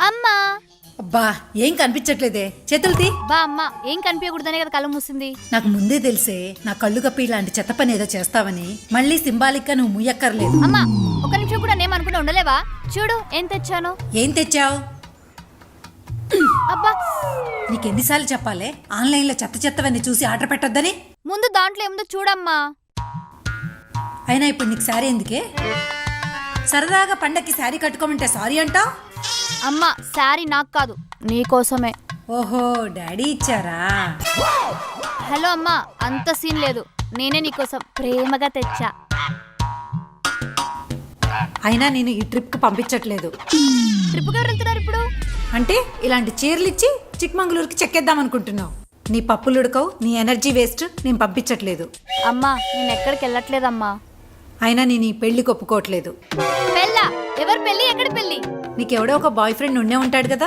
అమ్మా అబ్బా ఏం కనిపించట్లేదే, చేతులది. బా అమ్మ ఏం కనిపించకూడదనే కదా కళ్ళు మూసింది. నాకు ముందే తెలిసే నా కళ్ళు కప్పి ఇలాంటి చెత్త పని ఏదో చేస్తావని. మళ్ళీ సింబాలిక్ గా నువ్వు ముయ్యక్కర్లేదు. అమ్మా ఒక నిమిషం కూడా నేమనుకుంటా ఉండలేవా? చూడు ఏం తెచ్చాను. ఏం తెచ్చావు? అబ్బా నీకెన్నిసార్లు చెప్పాలే ఆన్లైన్ లో చెత్త చెత్తవన్నీ చూసి ఆర్డర్ పెట్టొద్దని. ముందు దాంట్లో ఏముందో చూడమ్మా. అయినా ఇప్పుడు నీకు శారీ ఎందుకే? సరదాగా పండక్కి శారీ కట్టుకోమంటే సారీ అంటావు. అమ్మా శారీ నాకు కాదు నీకోసమే. ఓహో డాడీ ఇచ్చారా? హలో అమ్మా అంత సీన్ లేదు, నేనే నీకోసం ప్రేమగా తెచ్చా. అయినా నేను ఈ ట్రిప్ కి పంపించట్లేదు. ట్రిప్కి ఎవరు వెళ్తున్నారు ఇప్పుడు? అంటే ఇలాంటి చీరలు ఇచ్చి చిక్మంగళూరుకి చెక్కేద్దాం అనుకుంటున్నావు. నీ పప్పులు ఉడకవు, నీ ఎనర్జీ వేస్ట్. నేను పంపించట్లేదు. అమ్మా నేను ఎక్కడికి వెళ్ళట్లేదమ్మా. అయినా నేను ఈ పెళ్లికి ఒప్పుకోవట్లేదు. పెళ్ళా? ఎవరు పెళ్ళి? ఎక్కడ పెళ్ళి? నీకెవడో ఒక బాయ్ ఫ్రెండ్ ఉండే ఉంటాడు కదా.